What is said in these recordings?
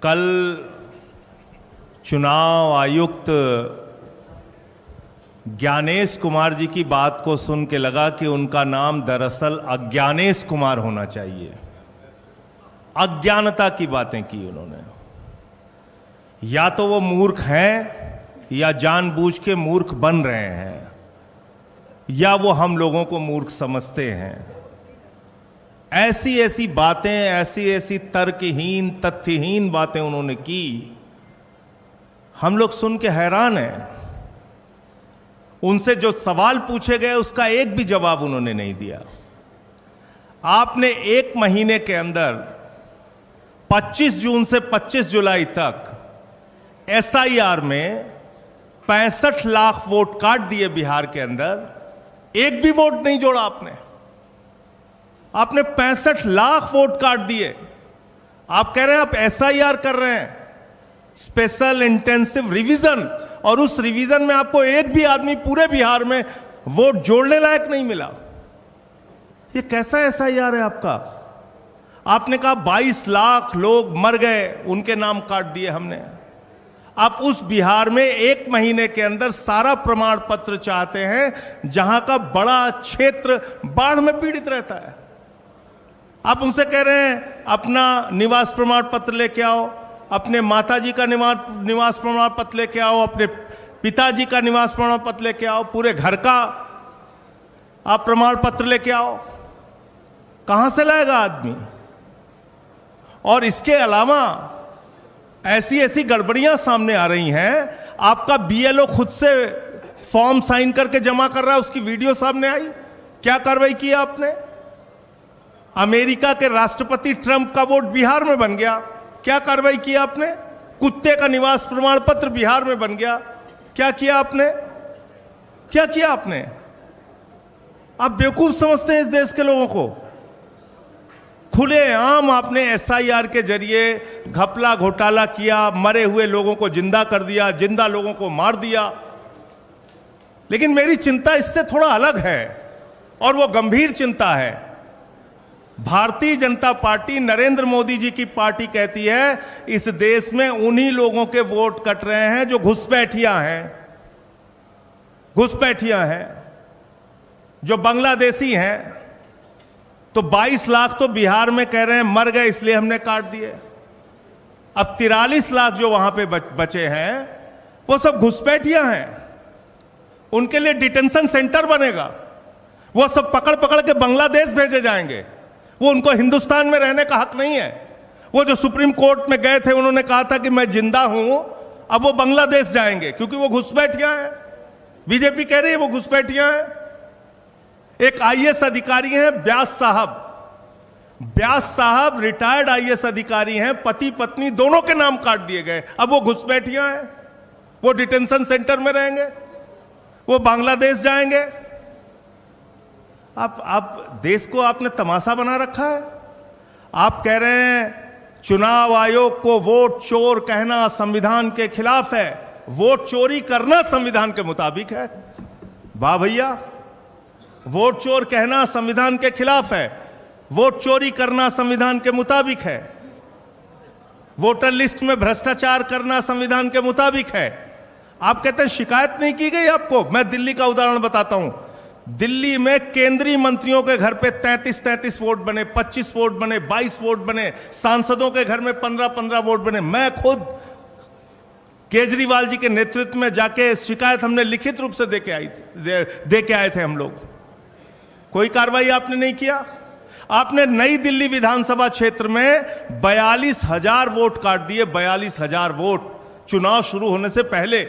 कल चुनाव आयुक्त ज्ञानेश कुमार जी की बात को सुन के लगा कि उनका नाम दरअसल अज्ञानेश कुमार होना चाहिए। अज्ञानता की बातें की उन्होंने। या तो वो मूर्ख हैं या जानबूझ के मूर्ख बन रहे हैं, या वो हम लोगों को मूर्ख समझते हैं। ऐसी ऐसी बातें, ऐसी ऐसी तर्कहीन तथ्यहीन बातें उन्होंने की, हम लोग सुन के हैरान हैं। उनसे जो सवाल पूछे गए उसका एक भी जवाब उन्होंने नहीं दिया। आपने एक महीने के अंदर 25 जून से 25 जुलाई तक एसआईआर में 65 लाख वोट काट दिए बिहार के अंदर, एक भी वोट नहीं जोड़ा आपने। आपने 65 लाख वोट काट दिए। आप कह रहे हैं आप एसआईआर कर रहे हैं, स्पेशल इंटेंसिव रिवीजन, और उस रिवीजन में आपको एक भी आदमी पूरे बिहार में वोट जोड़ने लायक नहीं मिला। ये कैसा एसआईआर है आपका? आपने कहा 22 लाख लोग मर गए, उनके नाम काट दिए हमने। आप उस बिहार में एक महीने के अंदर सारा प्रमाण पत्र चाहते हैं जहां का बड़ा क्षेत्र बाढ़ में पीड़ित रहता है। आप उनसे कह रहे हैं अपना निवास प्रमाण पत्र लेके आओ, अपने माताजी का निवास प्रमाण पत्र लेके आओ, अपने पिताजी का निवास प्रमाण पत्र लेके आओ, पूरे घर का आप प्रमाण पत्र लेके आओ। कहां से लाएगा आदमी? और इसके अलावा ऐसी ऐसी गड़बड़ियां सामने आ रही हैं। आपका बीएलओ खुद से फॉर्म साइन करके जमा कर रहा है, उसकी वीडियो सामने आई। क्या कार्रवाई की आपने? अमेरिका के राष्ट्रपति ट्रंप का वोट बिहार में बन गया, क्या कार्रवाई की आपने? कुत्ते का निवास प्रमाण पत्र बिहार में बन गया, क्या किया आपने? क्या किया आपने? आप बेवकूफ समझते हैं इस देश के लोगों को। खुलेआम आपने एसआईआर के जरिए घपला घोटाला किया, मरे हुए लोगों को जिंदा कर दिया, जिंदा लोगों को मार दिया। लेकिन मेरी चिंता इससे थोड़ा अलग है, और वो गंभीर चिंता है। भारतीय जनता पार्टी, नरेंद्र मोदी जी की पार्टी कहती है इस देश में उन्हीं लोगों के वोट कट रहे हैं जो घुसपैठियां हैं, जो बांग्लादेशी हैं। तो 22 लाख तो बिहार में कह रहे हैं मर गए इसलिए हमने काट दिए। अब 43 लाख जो वहां पे बचे हैं वो सब घुसपैठियां हैं। उनके लिए डिटेंशन सेंटर बनेगा, वो सब पकड़ पकड़ के बांग्लादेश भेजे जाएंगे। वो उनको हिंदुस्तान में रहने का हक नहीं है। वो जो सुप्रीम कोर्ट में गए थे, उन्होंने कहा था कि मैं जिंदा हूं, अब वो बांग्लादेश जाएंगे क्योंकि वो घुसपैठियां हैं। बीजेपी कह रही है वो घुसपैठियां हैं। एक आईएएस अधिकारी हैं व्यास साहब रिटायर्ड आईएएस अधिकारी हैं, पति पत्नी दोनों के नाम काट दिए गए। अब वो घुसपैठियां हैं, वो डिटेंशन सेंटर में रहेंगे, वो बांग्लादेश जाएंगे। आप देश को आपने तमाशा बना रखा है। आप कह रहे हैं चुनाव आयोग को वोट चोर कहना संविधान के खिलाफ है, वोट चोरी करना संविधान के मुताबिक है। वाह भैया, वोट चोर कहना संविधान के खिलाफ है, वोट चोरी करना संविधान के मुताबिक है, वोटर लिस्ट में भ्रष्टाचार करना संविधान के मुताबिक है। आप कहते हैं शिकायत नहीं की गई आपको। मैं दिल्ली का उदाहरण बताता हूं। दिल्ली में केंद्रीय मंत्रियों के घर पे 33 वोट बने, 25 वोट बने, 22 वोट बने, सांसदों के घर में 15 वोट बने। मैं खुद केजरीवाल जी के नेतृत्व में जाके शिकायत हमने लिखित रूप से दे के आए थे हम लोग। कोई कार्रवाई आपने नहीं किया। आपने नई दिल्ली विधानसभा क्षेत्र में 42,000 वोट काट दिए, 42,000 वोट चुनाव शुरू होने से पहले।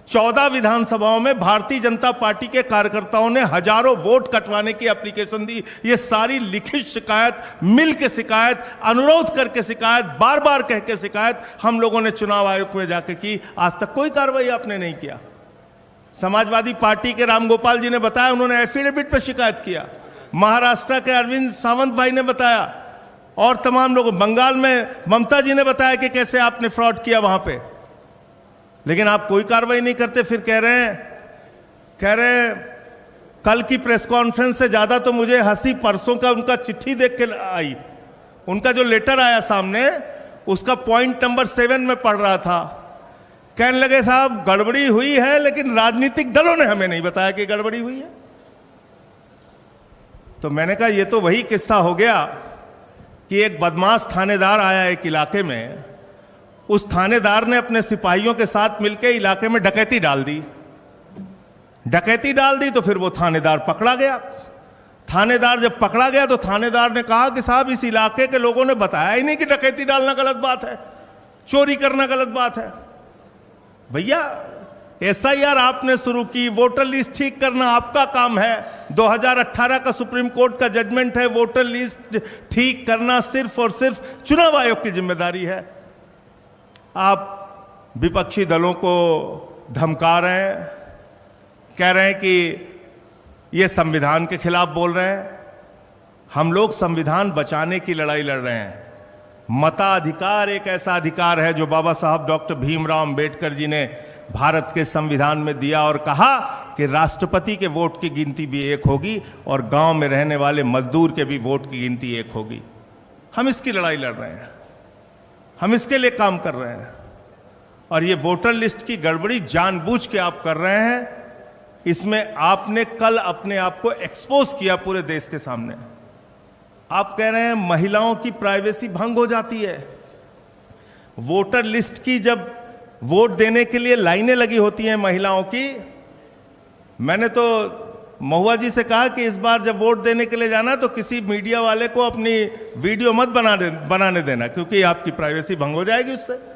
14 विधानसभाओं में भारतीय जनता पार्टी के कार्यकर्ताओं ने हजारों वोट कटवाने की एप्लीकेशन दी। ये सारी लिखित शिकायत, मिल के शिकायत, अनुरोध करके शिकायत, बार बार कह के शिकायत हम लोगों ने चुनाव आयोग में जाके की। आज तक कोई कार्रवाई आपने नहीं किया। समाजवादी पार्टी के रामगोपाल जी ने बताया, उन्होंने एफिडेविट पर शिकायत किया। महाराष्ट्र के अरविंद सावंत भाई ने बताया, और तमाम लोग, बंगाल में ममता जी ने बताया कि कैसे आपने फ्रॉड किया वहां पे। लेकिन आप कोई कार्रवाई नहीं करते। फिर कह रहे हैं कल की प्रेस कॉन्फ्रेंस से ज्यादा तो मुझे हंसी परसों का उनका चिट्ठी देख के आई। उनका जो लेटर आया सामने, उसका पॉइंट नंबर 7 में पढ़ रहा था। कहने लगे साहब गड़बड़ी हुई है, लेकिन राजनीतिक दलों ने हमें नहीं बताया कि गड़बड़ी हुई है। तो मैंने कहा ये तो वही किस्सा हो गया कि एक बदमाश थानेदार आया एक इलाके में, उस थानेदार ने अपने सिपाहियों के साथ मिलकर इलाके में डकैती डाल दी। तो फिर वो थानेदार पकड़ा गया। थानेदार जब पकड़ा गया तो थानेदार ने कहा कि साहब इस इलाके के लोगों ने बताया ही नहीं कि डकैती डालना गलत बात है, चोरी करना गलत बात है। भैया SIR आपने शुरू की, वोटर लिस्ट ठीक करना आपका काम है। 2018 का सुप्रीम कोर्ट का जजमेंट है, वोटर लिस्ट ठीक करना सिर्फ और सिर्फ चुनाव आयोग की जिम्मेदारी है। आप विपक्षी दलों को धमका रहे हैं, कह रहे हैं कि ये संविधान के खिलाफ बोल रहे हैं। हम लोग संविधान बचाने की लड़ाई लड़ रहे हैं। मताधिकार एक ऐसा अधिकार है जो बाबा साहब डॉक्टर भीमराव अंबेडकर जी ने भारत के संविधान में दिया और कहा कि राष्ट्रपति के वोट की गिनती भी एक होगी और गांव में रहने वाले मजदूर के भी वोट की गिनती एक होगी। हम इसकी लड़ाई लड़ रहे हैं, हम इसके लिए काम कर रहे हैं। और ये वोटर लिस्ट की गड़बड़ी जानबूझ के आप कर रहे हैं। इसमें आपने कल अपने आप को एक्सपोज किया पूरे देश के सामने। आप कह रहे हैं महिलाओं की प्राइवेसी भंग हो जाती है। वोटर लिस्ट की जब वोट देने के लिए लाइनें लगी होती हैं महिलाओं की, मैंने तो महुआ जी से कहा कि इस बार जब वोट देने के लिए जाना तो किसी मीडिया वाले को अपनी वीडियो मत बनाने देना, क्योंकि आपकी प्राइवेसी भंग हो जाएगी उससे।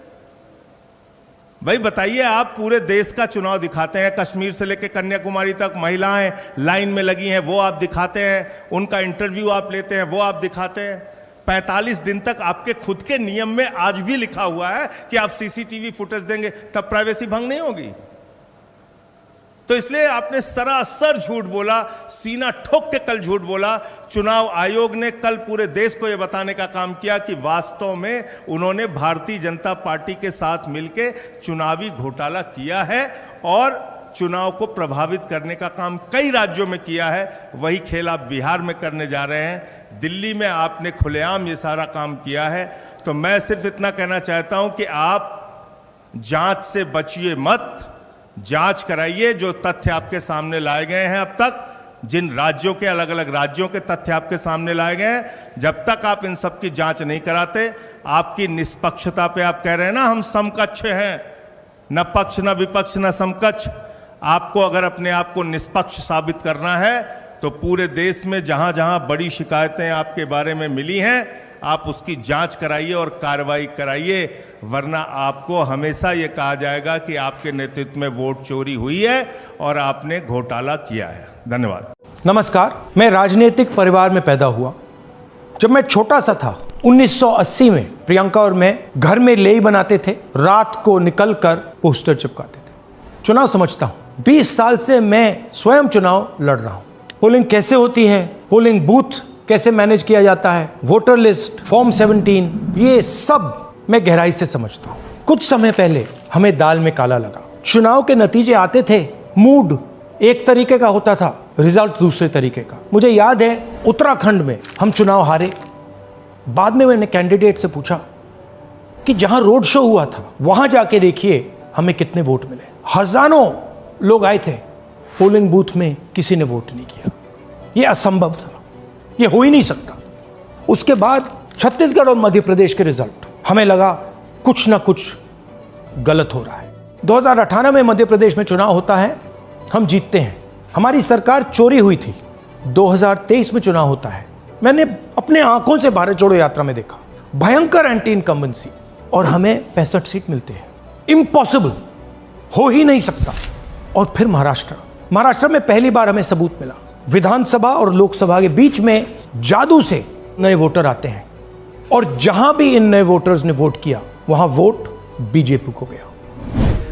भाई बताइए, आप पूरे देश का चुनाव दिखाते हैं, कश्मीर से लेकर कन्याकुमारी तक महिलाएं लाइन में लगी हैं, वो आप दिखाते हैं, उनका इंटरव्यू आप लेते हैं, वो आप दिखाते हैं। 45 दिन तक आपके खुद के नियम में आज भी लिखा हुआ है कि आप CCTV फुटेज देंगे, तब प्राइवेसी भंग नहीं होगी। तो इसलिए आपने सरासर झूठ बोला, सीना ठोक के कल झूठ बोला। चुनाव आयोग ने कल पूरे देश को यह बताने का काम किया कि वास्तव में उन्होंने भारतीय जनता पार्टी के साथ मिलकर चुनावी घोटाला किया है और चुनाव को प्रभावित करने का काम कई राज्यों में किया है। वही खेल आप बिहार में करने जा रहे हैं। दिल्ली में आपने खुलेआम ये सारा काम किया है। तो मैं सिर्फ इतना कहना चाहता हूं कि आप जांच से बचिए मत, जांच कराइए। जो तथ्य आपके सामने लाए गए हैं अब तक, जिन राज्यों के अलग अलग राज्यों के तथ्य आपके सामने लाए गए हैं, जब तक आप इन सब की जांच नहीं कराते, आपकी निष्पक्षता पे आप कह रहे हैं ना हम समकक्ष हैं, न पक्ष न विपक्ष न समकक्ष। आपको अगर अपने आप को निष्पक्ष साबित करना है तो पूरे देश में जहां जहां बड़ी शिकायतें आपके बारे में मिली हैं, आप उसकी जांच कराइए और कार्रवाई कराइए, वरना आपको हमेशा यह कहा जाएगा कि आपके नेतृत्व में वोट चोरी हुई है और आपने घोटाला किया है। धन्यवाद। नमस्कार, मैं राजनीतिक परिवार में पैदा हुआ। जब मैं छोटा सा था 1980 में प्रियंका और मैं घर में लेई बनाते थे, रात को निकलकर पोस्टर चिपकाते थे। चुनाव समझता हूं, 20 साल से मैं स्वयं चुनाव लड़ रहा हूं। पोलिंग कैसे होती है, पोलिंग बूथ कैसे मैनेज किया जाता है, वोटर लिस्ट, फॉर्म 17, ये सब मैं गहराई से समझता हूं। कुछ समय पहले हमें दाल में काला लगा। चुनाव के नतीजे आते थे, मूड एक तरीके का होता था, रिजल्ट दूसरे तरीके का। मुझे याद है उत्तराखंड में हम चुनाव हारे। बाद में मैंने कैंडिडेट से पूछा कि जहां रोड शो हुआ था वहां जाके देखिए हमें कितने वोट मिले। हजारों लोग आए थे, पोलिंग बूथ में किसी ने वोट नहीं किया। यह असंभव था, यह हो ही नहीं सकता। उसके बाद छत्तीसगढ़ और मध्य प्रदेश के रिजल्ट, हमें लगा कुछ ना कुछ गलत हो रहा है। 2018 में मध्य प्रदेश में चुनाव होता है, हम जीतते हैं, हमारी सरकार चोरी हुई थी। 2023 में चुनाव होता है, मैंने अपने आंखों से भारत जोड़ो यात्रा में देखा, भयंकर एंटी इनकम्बेंसी, और हमें 65 सीट मिलते हैं। इम्पॉसिबल, हो ही नहीं सकता। और फिर महाराष्ट्र में पहली बार हमें सबूत मिला, विधानसभा और लोकसभा के बीच में जादू से नए वोटर आते हैं, और जहां भी इन नए वोटर्स ने वोट किया वहां वोट बीजेपी को गया।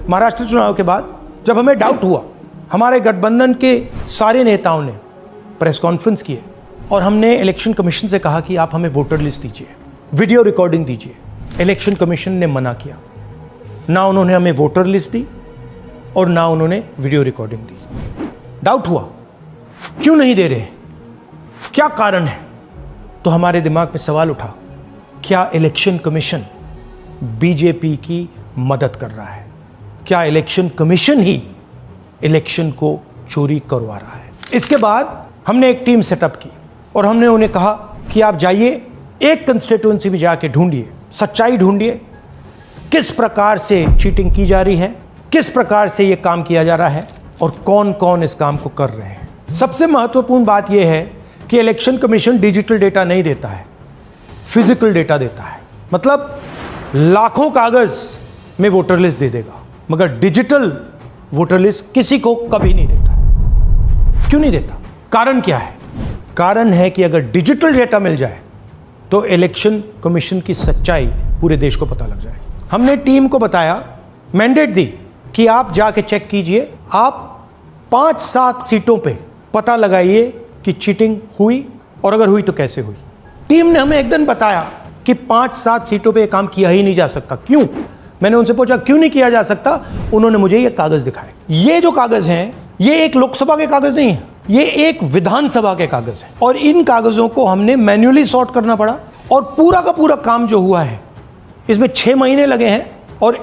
महाराष्ट्र चुनाव के बाद जब हमें डाउट हुआ, हमारे गठबंधन के सारे नेताओं ने प्रेस कॉन्फ्रेंस किए और हमने इलेक्शन कमीशन से कहा कि आप हमें वोटर लिस्ट दीजिए, वीडियो रिकॉर्डिंग दीजिए। इलेक्शन कमीशन ने मना किया, ना उन्होंने हमें वोटर लिस्ट दी और ना उन्होंने वीडियो रिकॉर्डिंग दी। डाउट हुआ, क्यों नहीं दे रहे, क्या कारण है? तो हमारे दिमाग में सवाल उठा, क्या इलेक्शन कमीशन बीजेपी की मदद कर रहा है? क्या इलेक्शन कमीशन ही इलेक्शन को चोरी करवा रहा है? इसके बाद हमने एक टीम सेटअप की और हमने उन्हें कहा कि आप जाइए, एक कंस्टिट्यूएंसी में जाके ढूंढिए, सच्चाई ढूंढिए, किस प्रकार से चीटिंग की जा रही है, किस प्रकार से यह काम किया जा रहा है और कौन कौन इस काम को कर रहे हैं। सबसे महत्वपूर्ण बात यह है कि इलेक्शन कमीशन डिजिटल डेटा नहीं देता है, फिजिकल डेटा देता है। मतलब लाखों कागज में वोटर लिस्ट दे देगा, मगर डिजिटल वोटर लिस्ट किसी को कभी नहीं देता है। क्यों नहीं देता? कारण क्या है? कारण है कि अगर डिजिटल डेटा मिल जाए तो इलेक्शन कमीशन की सच्चाई पूरे देश को पता लग जाए। हमने टीम को बताया, मैंडेट दी कि आप जाके चेक कीजिए, आप 5-7 सीटों पे पता लगाइए कि चीटिंग हुई और अगर हुई तो कैसे हुई। टीम ने हमें एक दिन बताया कि 5-7 सीटों पे ये काम किया ही नहीं जा सकता। क्यों? मैंने उनसे पूछा क्यों नहीं किया जा सकता? उन्होंने मुझे ये कागज दिखाए। ये जो कागज हैं, ये एक लोकसभा के कागज नहीं है, ये एक विधानसभा के कागज है और इन कागजों को हमने मैन्युअली सॉर्ट करना पड़ा और पूरा का पूरा काम जो हुआ है इसमें 6 महीने लगे हैं और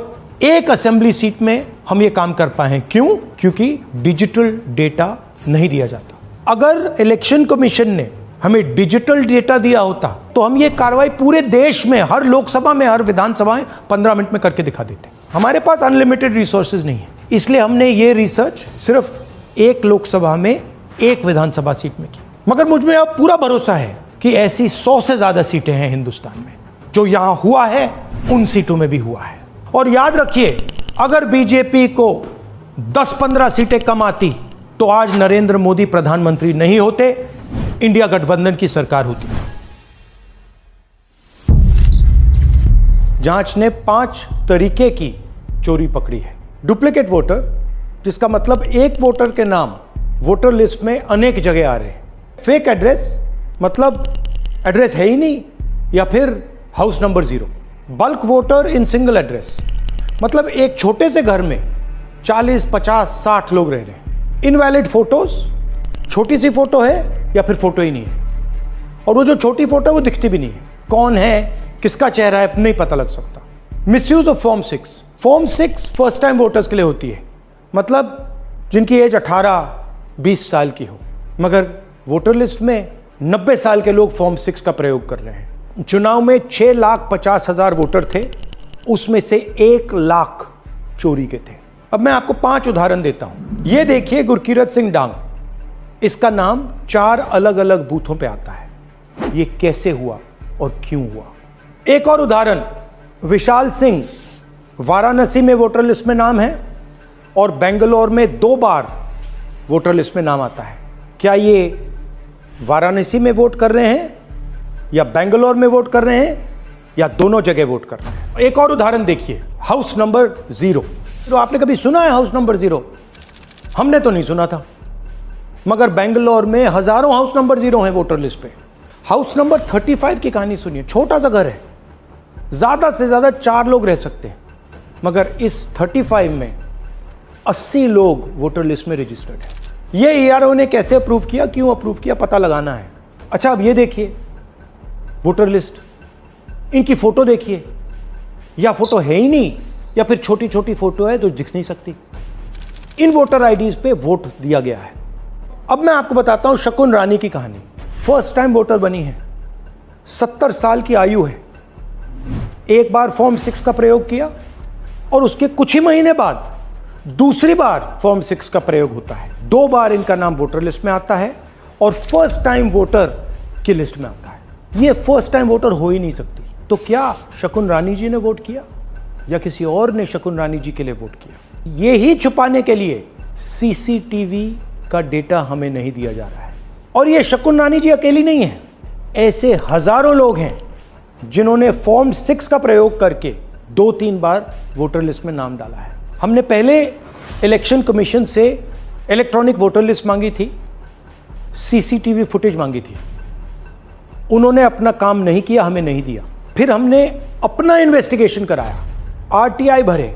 एक असेंबली सीट में हम ये काम कर पाए हैं। क्यों? क्योंकि डिजिटल डेटा नहीं दिया जाता। अगर इलेक्शन कमीशन ने हमें डिजिटल डेटा दिया होता तो हम ये कार्रवाई पूरे देश में, हर लोकसभा में, हर विधानसभा में 15 मिनट में करके दिखा देते। हमारे पास अनलिमिटेड रिसोर्सेज नहीं है, इसलिए हमने ये रिसर्च सिर्फ एक लोकसभा में, एक विधानसभा सीट में की। मगर मुझ में अब पूरा भरोसा है कि ऐसी 100 से ज्यादा सीटें हैं हिंदुस्तान में। जो यहां हुआ है उन सीटों में भी हुआ है। और याद रखिए, अगर बीजेपी को 10-15 सीटें कम आती तो आज नरेंद्र मोदी प्रधानमंत्री नहीं होते, इंडिया गठबंधन की सरकार होती। जांच ने 5 तरीके की चोरी पकड़ी है। डुप्लीकेट वोटर, जिसका मतलब एक वोटर के नाम वोटर लिस्ट में अनेक जगह आ रहे हैं। फेक एड्रेस, मतलब एड्रेस है ही नहीं या फिर house number 0। Bulk voter in single address, मतलब एक छोटे से घर में 40, 50, 60 लोग रह रहे हैं। इनवैलिड फोटोज, छोटी सी फोटो है या फिर फोटो ही नहीं है और वो जो छोटी फोटो है वो दिखती भी नहीं है। कौन है, किसका चेहरा है, नहीं पता लग सकता। Misuse of form 6। Form 6 first time voters के लिए होती है, मतलब जिनकी एज 18-20 साल की हो, मगर वोटर लिस्ट में 90 साल के लोग फॉर्म 6 का प्रयोग कर रहे हैं। चुनाव में 6,50,000 वोटर थे, उसमें से 1 लाख चोरी के थे। अब मैं आपको 5 उदाहरण देता हूं। यह देखिए गुरकीरत सिंह डांग, इसका नाम 4 अलग अलग बूथों पे आता है। यह कैसे हुआ और क्यों हुआ? एक और उदाहरण, विशाल सिंह, वाराणसी में वोटर लिस्ट में नाम है और बेंगलोर में 2 बार वोटर लिस्ट में नाम आता है। क्या ये वाराणसी में वोट कर रहे हैं या बेंगलोर में वोट कर रहे हैं या दोनों जगह वोट कर रहे हैं? एक और उदाहरण देखिए, हाउस नंबर 0। तो आपने कभी सुना है हाउस नंबर 0? हमने तो नहीं सुना था, मगर बेंगलोर में हजारों हाउस नंबर 0 हैं वोटर लिस्ट पे। हाउस नंबर 35 की कहानी सुनिए। छोटा सा घर है, ज्यादा से ज्यादा 4 लोग रह सकते हैं, मगर इस 35 में 80 लोग वोटर लिस्ट में रजिस्टर्ड है। ये ईआरओ ने कैसे अप्रूव किया, क्यों अप्रूव किया, पता लगाना है। अच्छा, अब ये देखिए वोटर लिस्ट, इनकी फोटो देखिए, या फोटो है ही नहीं या फिर छोटी छोटी फोटो है जो दिख नहीं सकती। इन वोटर आईडीज पे वोट दिया गया है। अब मैं आपको बताता हूं शकुन रानी की कहानी। फर्स्ट टाइम वोटर बनी है, 70 साल की आयु है। एक बार फॉर्म 6 का प्रयोग किया और उसके कुछ ही महीने बाद दूसरी बार फॉर्म 6 का प्रयोग होता है। 2 बार इनका नाम वोटर लिस्ट में आता है और फर्स्ट टाइम वोटर की लिस्ट में आता है। ये फर्स्ट टाइम वोटर हो ही नहीं सकती। तो क्या शकुन रानी जी ने वोट किया या किसी और ने शकुन रानी जी के लिए वोट किया? ये ही छुपाने के लिए सीसीटीवी का डेटा हमें नहीं दिया जा रहा है। और ये शकुन रानी जी अकेली नहीं है, ऐसे हजारों लोग हैं जिन्होंने फॉर्म 6 का प्रयोग करके 2-3 बार वोटर लिस्ट में नाम डाला है। हमने पहले इलेक्शन कमीशन से इलेक्ट्रॉनिक वोटर लिस्ट मांगी थी, सीसीटीवी फुटेज मांगी थी। उन्होंने अपना काम नहीं किया, हमें नहीं दिया। फिर हमने अपना इन्वेस्टिगेशन कराया, आरटीआई भरे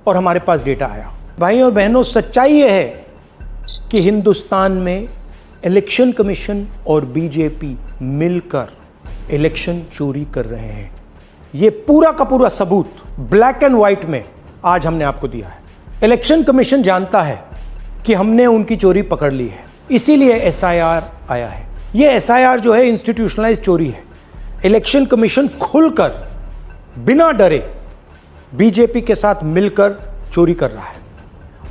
और हमारे पास डेटा आया। भाई और बहनों, सच्चाई यह है कि हिंदुस्तान में इलेक्शन कमीशन और बीजेपी मिलकर इलेक्शन चोरी कर रहे हैं। ये पूरा का पूरा सबूत ब्लैक एंड व्हाइट में आज हमने आपको दिया है। इलेक्शन कमीशन जानता है कि हमने उनकी चोरी पकड़ ली है, इसीलिए एसआईआर आया है। ये एसआईआर जो है इंस्टीट्यूशनलाइज चोरी है। इलेक्शन कमीशन खुलकर बिना डरे बीजेपी के साथ मिलकर चोरी कर रहा है।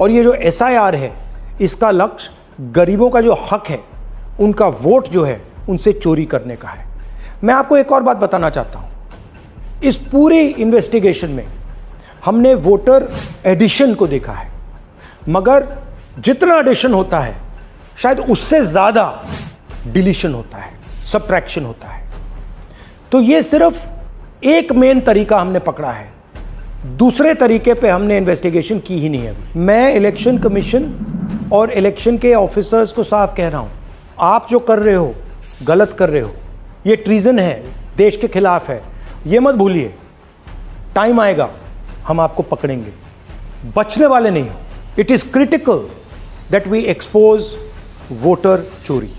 और ये जो एसआईआर है, इसका लक्ष्य गरीबों का जो हक है, उनका वोट जो है, उनसे चोरी करने का है। मैं आपको एक और बात बताना चाहता हूं, इस पूरी इन्वेस्टिगेशन में हमने वोटर एडिशन को देखा है, मगर जितना एडिशन होता है शायद उससे ज्यादा डिलीशन होता है, सबट्रैक्शन होता है। तो ये सिर्फ एक मेन तरीका हमने पकड़ा है, दूसरे तरीके पे हमने इन्वेस्टिगेशन की ही नहीं है अभी। मैं इलेक्शन कमीशन और इलेक्शन के ऑफिसर्स को साफ कह रहा हूं, आप जो कर रहे हो गलत कर रहे हो, ये ट्रीजन है, देश के खिलाफ है। ये मत भूलिए, टाइम आएगा हम आपको पकड़ेंगे, बचने वाले नहीं हो। It is critical that we expose voter चोरी।